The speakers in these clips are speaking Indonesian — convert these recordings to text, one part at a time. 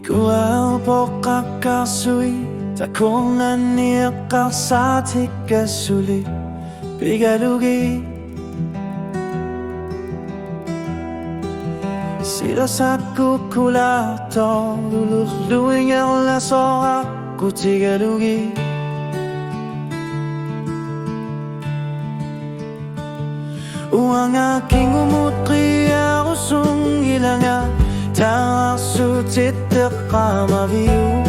Ikual pokakasui takongan niakal sa tikasuli pigalugi sila sa kukulato luluhluing ang laso ako tigalugi uang aking umutri ako sung ilanga sutit ka mabiyo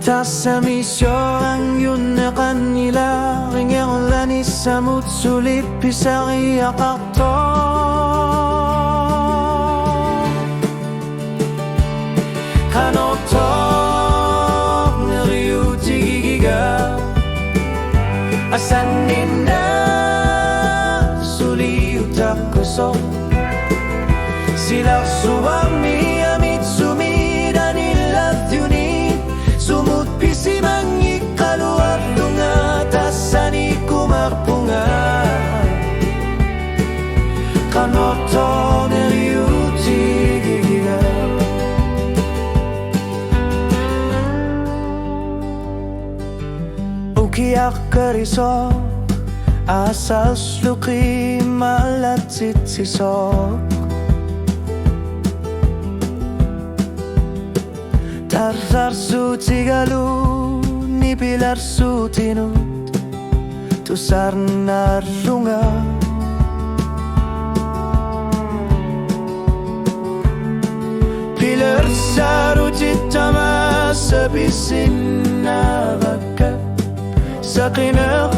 tas sa misyo ang yun na kanila ringyan lani sa mutsulit pisari akakto kanoto nariyo tigigiga asan nina kusok sila suami amit sumida nila tyuni sumut pisimang ikaluar lunga tasani kumarpunga kanoto neriuti gigiga ukiak keriso asal sluki malatit sisok tarzar su tigalu ni pilar su tinut tusar narlunga pilar saru citama sebisin nabaka sakinak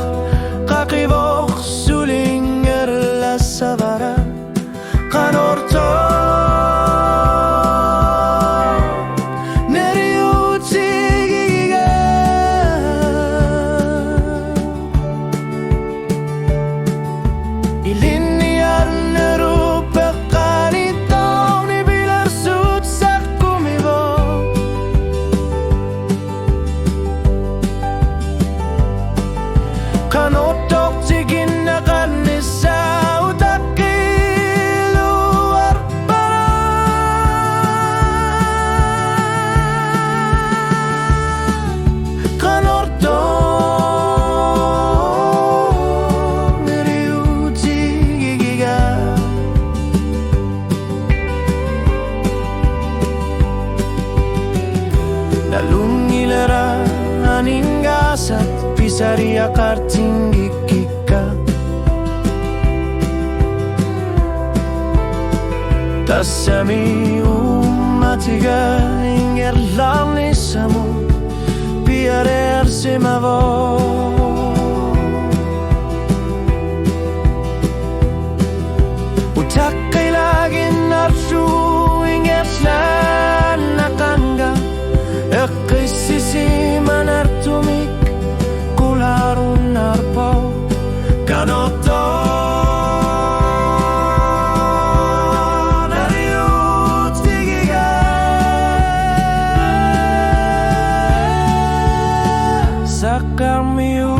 kakibok suling erla sabara kanorto neriuti gigiga iliniar nerupa kanito ni bilar sut sa kumibo kanotok tigin na kanisa utaki luar para kanorto neriuti gigiga nalungilara aningasat pisari akar tinggi kika tasami umatiga inger lamni samu biar semavo utakai lagi narsu inger nakanga ekisisi manartumik kularun narpo kanoto nariut gigiga sakarmiu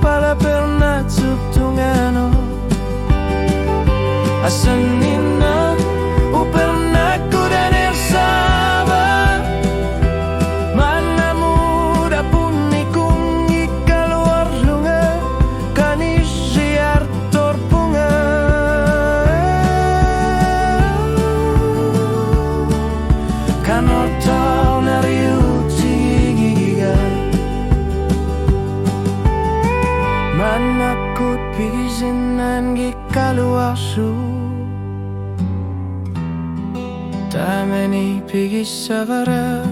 para pernah subtungano asanina uperna kudaner sabar mana muda pun ikung ikaluar lunga kanisiar torpunga kanoto nariuti gigiga manakut pigizinan gikaluar su tamani pigis savara